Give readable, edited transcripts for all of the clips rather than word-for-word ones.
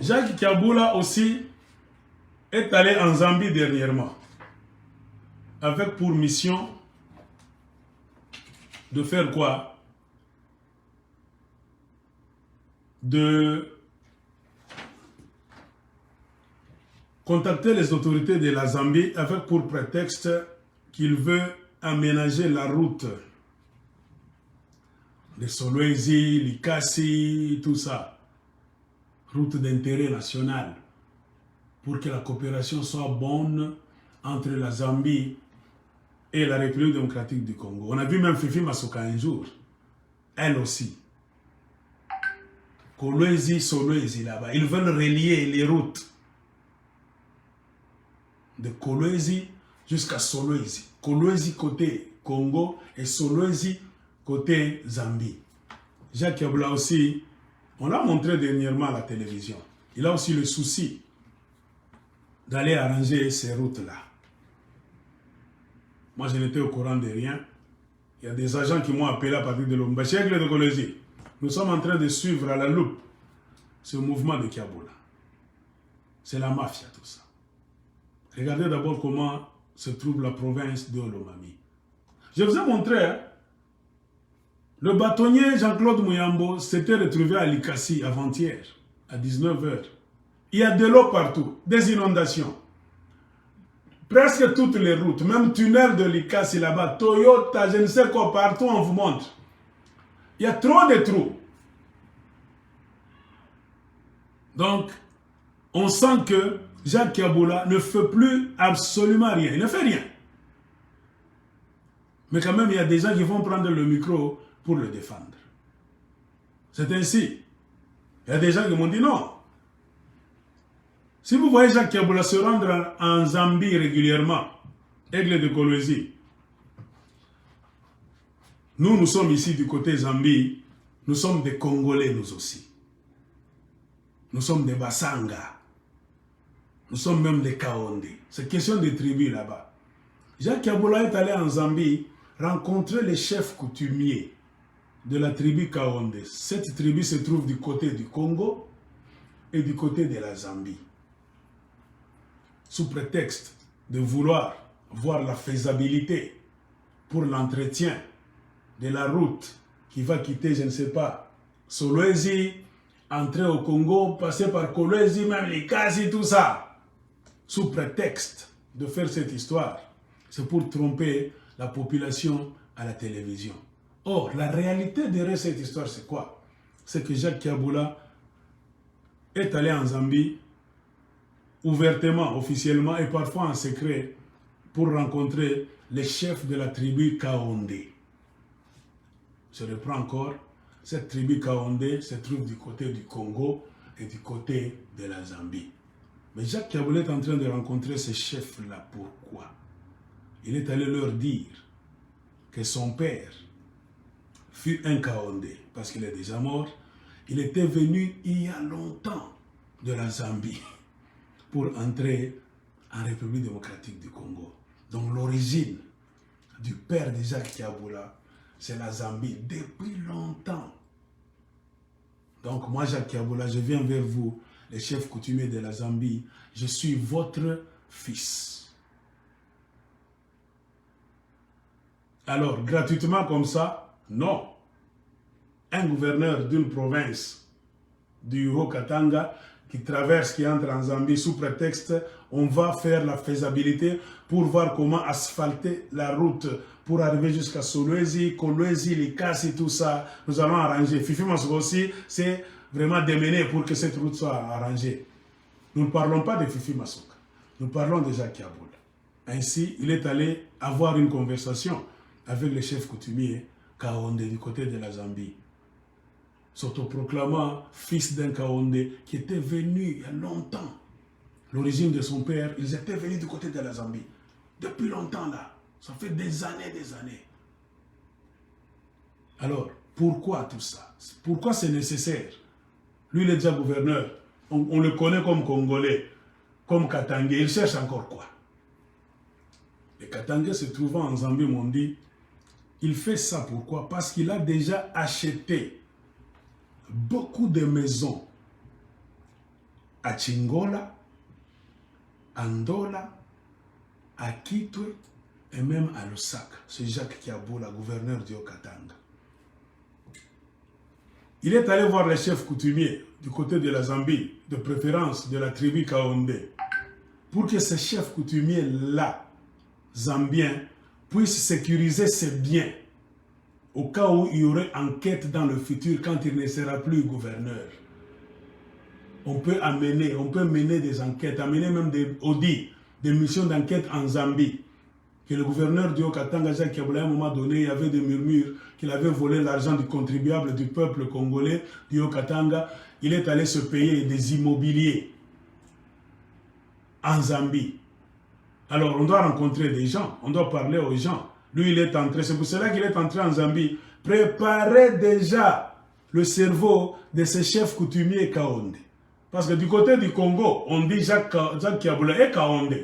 Jacques Kiaboula aussi est allé en Zambie dernièrement, avec pour mission de faire quoi? De contacter les autorités de la Zambie avec pour prétexte qu'il veut aménager la route de Solwezi, Likasi, tout ça. Route d'intérêt national. Pour que la coopération soit bonne entre la Zambie et la République démocratique du Congo. On a vu même Fifi Masoka un jour. Elle aussi. Kolwezi, Solwezi là-bas. Ils veulent relier les routes de Kolwezi jusqu'à Solwezi. Kolwezi côté Congo et Solwezi côté Zambie. Jacques Kiaboula aussi, on l'a montré dernièrement à la télévision. Il a aussi le souci d'aller arranger ces routes-là. Moi, je n'étais au courant de rien. Il y a des agents qui m'ont appelé à partir de Lombashi avec de Kolwezi. Nous sommes en train de suivre à la loupe ce mouvement de Kiaboula. C'est la mafia, tout ça. Regardez d'abord comment se trouve la province de Olomami. Je vous ai montré, hein, le bâtonnier Jean-Claude Mouyambo s'était retrouvé à Likasi avant-hier, à 19 h. Il y a de l'eau partout, des inondations. Presque toutes les routes, même tunnel de Likasi là-bas, Toyota, je ne sais quoi, partout on vous montre. Il y a trop de trous. Donc, on sent que Jacques Kiaboula ne fait plus absolument rien. Il ne fait rien. Mais quand même, il y a des gens qui vont prendre le micro pour le défendre. C'est ainsi. Il y a des gens qui m'ont dit non. Si vous voyez Jacques Kiaboula se rendre en Zambie régulièrement, Aigle de Kolwezi, nous sommes ici du côté Zambie, nous sommes des Congolais nous aussi. Nous sommes des Bassanga. Nous sommes même des Kaonde. C'est question de tribus là-bas. Jacques Kiaboula est allé en Zambie rencontrer les chefs coutumiers de la tribu Kaonde. Cette tribu se trouve du côté du Congo et du côté de la Zambie. Sous prétexte de vouloir voir la faisabilité pour l'entretien de la route qui va quitter, je ne sais pas, Solwezi, entrer au Congo, passer par Kolwezi, même Likasi, tout ça. Sous prétexte de faire cette histoire, c'est pour tromper la population à la télévision. Or, la réalité derrière cette histoire, c'est quoi? C'est que Jacques Kiaboula est allé en Zambie ouvertement, officiellement et parfois en secret pour rencontrer les chefs de la tribu Kaonde. Je reprends encore, cette tribu Kaonde se trouve du côté du Congo et du côté de la Zambie. Mais Jacques Kiaboula est en train de rencontrer ces chefs-là. Pourquoi? Il est allé leur dire que son père fut un Kaonde, parce qu'il est déjà mort. Il était venu il y a longtemps de la Zambie pour entrer en République démocratique du Congo. Donc l'origine du père de Jacques Kiaboula, c'est la Zambie depuis longtemps. Donc moi, Jacques Kiaboula, je viens vers vous, les chefs coutumiers de la Zambie, je suis votre fils. Alors, gratuitement comme ça, non. Un gouverneur d'une province du Haut-Katanga qui traverse, qui entre en Zambie sous prétexte, on va faire la faisabilité pour voir comment asphalter la route pour arriver jusqu'à Solwezi, Kolwezi, Likasi, tout ça. Nous allons arranger. Fifi Masoka aussi, c'est vraiment démener pour que cette route soit arrangée. Nous ne parlons pas de Fifi Masoka. Nous parlons de Jacques Kiaboula. Ainsi, il est allé avoir une conversation avec le chef coutumier Kaonde du côté de la Zambie, s'autoproclamant fils d'un Kaonde qui était venu il y a longtemps. L'origine de son père, ils étaient venus du côté de la Zambie. Depuis longtemps là. Ça fait des années, des années. Alors, pourquoi tout ça? Pourquoi c'est nécessaire? Lui, il est déjà gouverneur. On le connaît comme Congolais, comme Katangais. Il cherche encore quoi? Les Katangais se trouvant en Zambie m'ont dit, il fait ça pourquoi? Parce qu'il a déjà acheté beaucoup de maisons à Chingola, à Ndola, à Kitwe et même à Lusaka. C'est Jacques Kiaboula, gouverneur du Haut-Katanga. Il est allé voir les chefs coutumiers du côté de la Zambie, de préférence de la tribu Kaonde, pour que ces chefs coutumiers-là, zambiens, puissent sécuriser ses biens au cas où il y aurait enquête dans le futur quand il ne sera plus gouverneur. On peut mener des enquêtes, amener même des audits, des missions d'enquête en Zambie. Que le gouverneur du Haut-Katanga, Jacques Kiaboula, à un moment donné, il y avait des murmures qu'il avait volé l'argent du contribuable du peuple congolais du Haut-Katanga. Il est allé se payer des immobiliers en Zambie. Alors, on doit rencontrer des gens, on doit parler aux gens. Lui, il est entré, c'est pour cela qu'il est entré en Zambie. Préparez déjà le cerveau de ces chefs coutumiers Kaonde. Parce que du côté du Congo, on dit Jacques Kiaboula et Kaonde.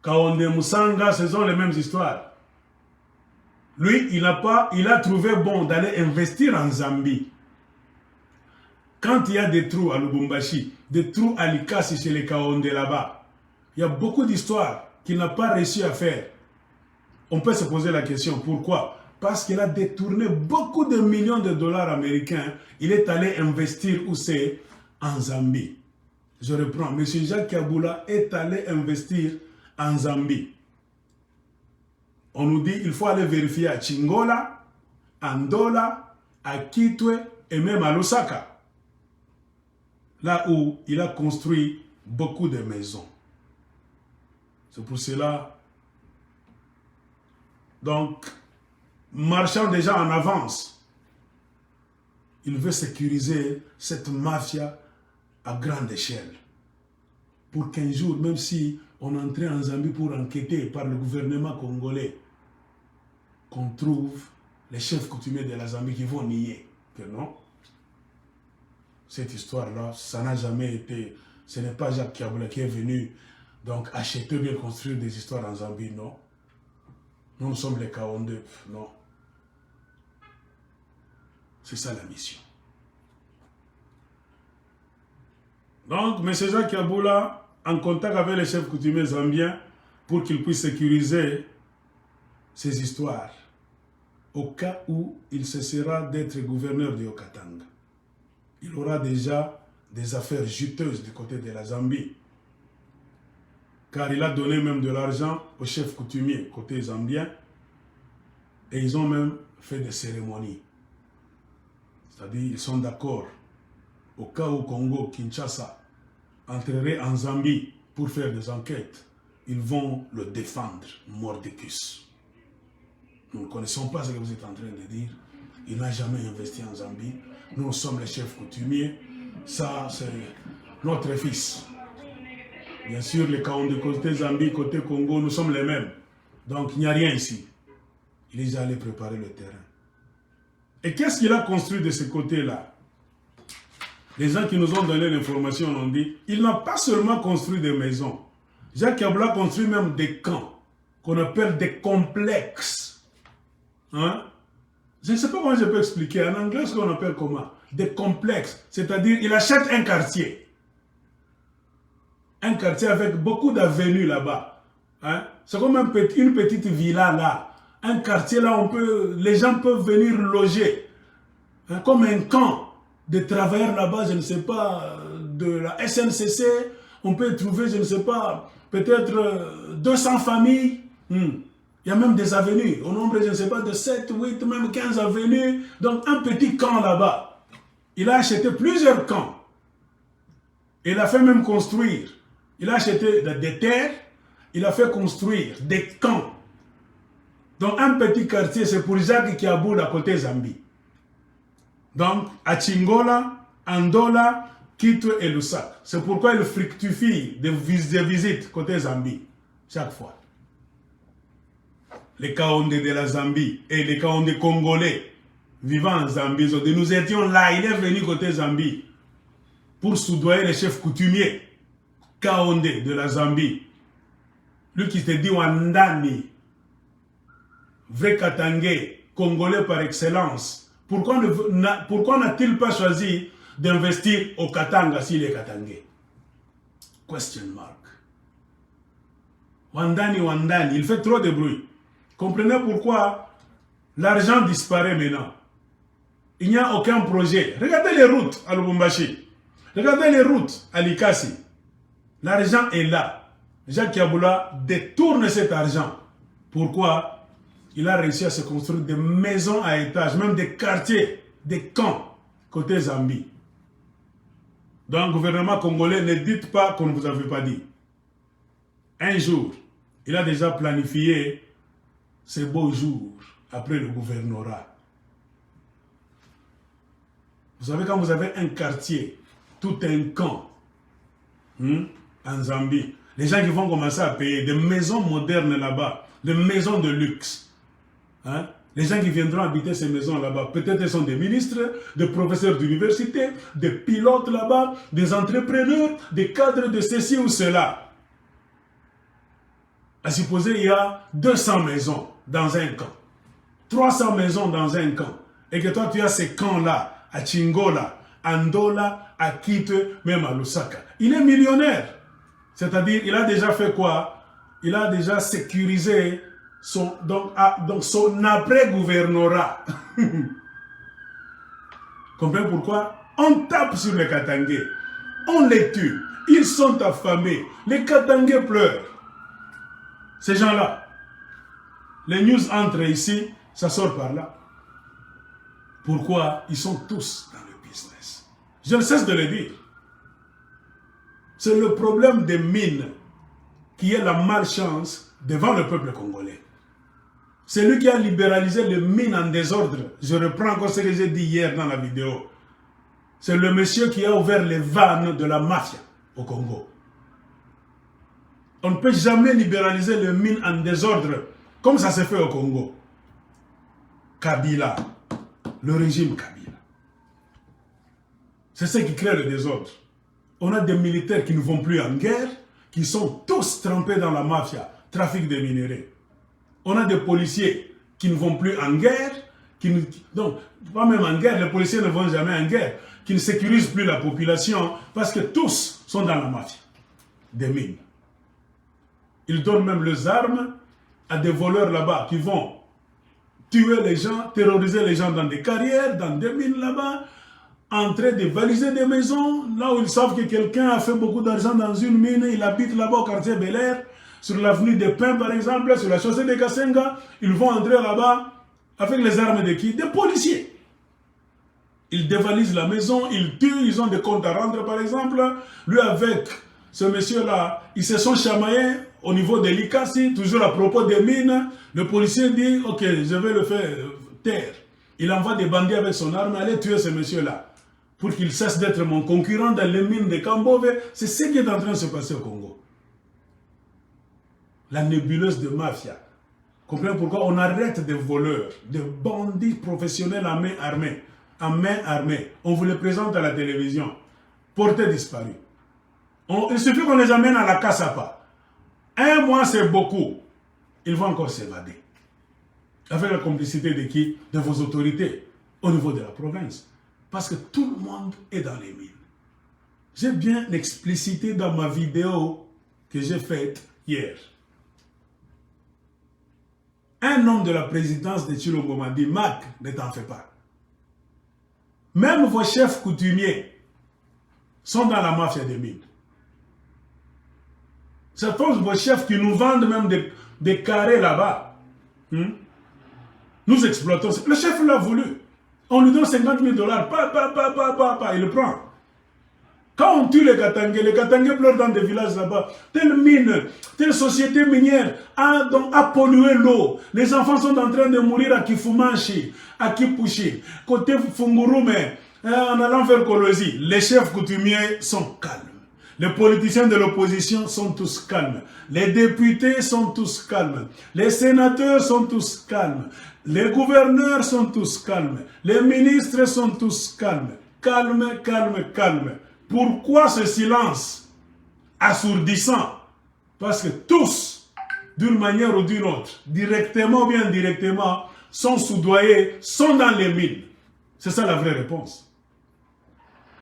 Kaonde Moussanga, ce sont les mêmes histoires. Lui, il a trouvé bon d'aller investir en Zambie. Quand il y a des trous à Lubumbashi, des trous à Likasi chez les Kaonde là-bas, il y a beaucoup d'histoires qu'il n'a pas réussi à faire. On peut se poser la question, pourquoi? Parce qu'il a détourné beaucoup de millions de dollars américains. Il est allé investir où c'est? En Zambie. Je reprends. M. Jacques Kiaboula est allé investir en Zambie. On nous dit qu'il faut aller vérifier à Chingola, à Ndola, à Kitwe et même à Lusaka. Là où il a construit beaucoup de maisons. C'est pour cela. Donc, marchant déjà en avance, il veut sécuriser cette mafia à grande échelle. Pour qu'un jour, même si on entrait en Zambie pour enquêter par le gouvernement congolais, qu'on trouve les chefs coutumiers de la Zambie qui vont nier que non. Cette histoire-là, ça n'a jamais été... Ce n'est pas Jacques Kiaboula qui est venu donc acheter ou bien construire des histoires en Zambie, non. Nous sommes les Kaonde, non. C'est ça la mission. Donc, M. Jacques Kiaboula, en contact avec les chefs coutumiers zambiens, pour qu'ils puissent sécuriser ces histoires, au cas où il cessera d'être gouverneur du Haut-Katanga. Il aura déjà des affaires juteuses du côté de la Zambie, car il a donné même de l'argent aux chefs coutumiers côté zambien, et ils ont même fait des cérémonies. C'est-à-dire, ils sont d'accord. Au cas où Congo, Kinshasa, entrerait en Zambie pour faire des enquêtes, ils vont le défendre, mordicus. Nous ne connaissons pas ce que vous êtes en train de dire. Il n'a jamais investi en Zambie. Nous sommes les chefs coutumiers. Ça, c'est notre fils. Bien sûr, les Kaonde côté Zambie, côté Congo, nous sommes les mêmes. Donc, il n'y a rien ici. Il est déjà allé préparer le terrain. Et qu'est-ce qu'il a construit de ce côté-là? Les gens qui nous ont donné l'information ont dit, il n'a pas seulement construit des maisons. Jacques Kiaboula a construit même des camps, qu'on appelle des complexes. Hein? Je ne sais pas comment je peux expliquer. En anglais, ce qu'on appelle comment? Des complexes. C'est-à-dire, il achète un quartier. Un quartier avec beaucoup d'avenues là-bas. Hein? C'est comme une petite villa là. Un quartier là, les gens peuvent venir loger. Hein? Comme un camp de travailleurs là-bas, je ne sais pas, de la SNCC. On peut trouver, je ne sais pas, peut-être 200 familles. Il y a même des avenues, au nombre, je ne sais pas, de 7, 8, même 15 avenues. Donc un petit camp là-bas. Il a acheté plusieurs camps. Il a fait même construire. Il a acheté des terres. Il a fait construire des camps. Donc un petit quartier, c'est pour Jacques Kiaboula à côté Zambie. Donc à Chingola, Ndola, Kitwe et Lusaka. C'est pourquoi il fructifie des visites côté Zambie. Chaque fois. Les Kaonde de la Zambie et les Kaonde congolais vivant en Zambie, nous étions là, il est venu côté Zambie pour soudoyer les chefs coutumiers Kaonde de la Zambie. Lui qui se dit Wandani, vrai Katangé, congolais par excellence. Pourquoi n'a-t-il pas choisi d'investir au Katanga s'il est Katangais? Question mark. Wandani, il fait trop de bruit. Comprenez pourquoi l'argent disparaît maintenant. Il n'y a aucun projet. Regardez les routes à Lubumbashi. Regardez les routes à Likasi. L'argent est là. Jacques Yabula détourne cet argent. Pourquoi? Il a réussi à se construire des maisons à étages, même des quartiers, des camps, côté Zambie. Donc, le gouvernement congolais, ne dites pas qu'on ne vous avait pas dit. Un jour, il a déjà planifié ces beaux jours après le gouvernorat. Vous savez, quand vous avez un quartier, tout un camp, en Zambie, les gens qui vont commencer à payer des maisons modernes là-bas, des maisons de luxe. Les gens qui viendront habiter ces maisons là-bas, peut-être ils sont des ministres, des professeurs d'université, des pilotes là-bas, des entrepreneurs, des cadres de ceci ou cela. À supposer, il y a 200 maisons dans un camp, 300 maisons dans un camp, et que toi tu as ces camps-là, à Chingola, à Ndola, à Kite, même à Lusaka. Il est millionnaire. C'est-à-dire, il a déjà fait quoi? Il a déjà sécurisé son après-gouvernorat. Comprenez pourquoi? On tape sur les Katangais. On les tue. Ils sont affamés. Les Katangais pleurent. Ces gens-là. Les news entrent ici, ça sort par là. Pourquoi? Ils sont tous dans le business. Je ne cesse de le dire. C'est le problème des mines qui est la malchance devant le peuple congolais. C'est lui qui a libéralisé les mines en désordre. Je reprends encore ce que j'ai dit hier dans la vidéo. C'est le monsieur qui a ouvert les vannes de la mafia au Congo. On ne peut jamais libéraliser les mines en désordre comme ça s'est fait au Congo. Kabila. Le régime Kabila. C'est ce qui crée le désordre. On a des militaires qui ne vont plus en guerre, qui sont tous trempés dans la mafia, trafic de minerais. On a des policiers qui ne vont plus en guerre, donc pas même en guerre, les policiers ne vont jamais en guerre, qui ne sécurisent plus la population parce que tous sont dans la mafia des mines. Ils donnent même leurs armes à des voleurs là-bas qui vont tuer les gens, terroriser les gens dans des carrières, dans des mines là-bas, en train de valiser des maisons, là où ils savent que quelqu'un a fait beaucoup d'argent dans une mine, il habite là-bas au quartier Bel Air, sur l'avenue des Pins par exemple, sur la chaussée de Kasenga, ils vont entrer là-bas avec les armes de qui? Des policiers. Ils dévalisent la maison, ils tuent, ils ont des comptes à rendre par exemple. Lui avec ce monsieur-là, ils se sont chamaillés au niveau de l'Ikasi, toujours à propos des mines. Le policier dit, ok, je vais le faire taire. Il envoie des bandits avec son arme, allez tuer ce monsieur-là. Pour qu'il cesse d'être mon concurrent dans les mines de Kambove. C'est ce qui est en train de se passer au Congo. La nébuleuse de mafia. Comprenez pourquoi on arrête des voleurs, des bandits professionnels en main armée. En main armée. On vous les présente à la télévision. Portés disparus. Il suffit qu'on les amène à la Kassapa. Un mois, c'est beaucoup. Ils vont encore s'évader. Avec la complicité de qui? De vos autorités au niveau de la province. Parce que tout le monde est dans les mines. J'ai bien explicité dans ma vidéo que j'ai faite hier. Un homme de la présidence de Tshilombo m'a dit, Mac, ne t'en fais pas. Même vos chefs coutumiers sont dans la mafia des mines. Ce sont vos chefs qui nous vendent même des carrés là-bas. Nous exploitons. Le chef l'a voulu. On lui donne 50 000 $. Il le prend. Quand on tue les Katangais pleurent dans des villages là-bas. Telle mine, telle société minière a pollué l'eau. Les enfants sont en train de mourir à Kifumanchi, à Kipushi, côté Fungurume, en allant vers Kolosi. Les chefs coutumiers sont calmes. Les politiciens de l'opposition sont tous calmes. Les députés sont tous calmes. Les sénateurs sont tous calmes. Les gouverneurs sont tous calmes. Les ministres sont tous calmes. Calme, calme, calme. Pourquoi ce silence assourdissant? Parce que tous, d'une manière ou d'une autre, directement ou bien indirectement, sont soudoyés, sont dans les mines. C'est ça la vraie réponse.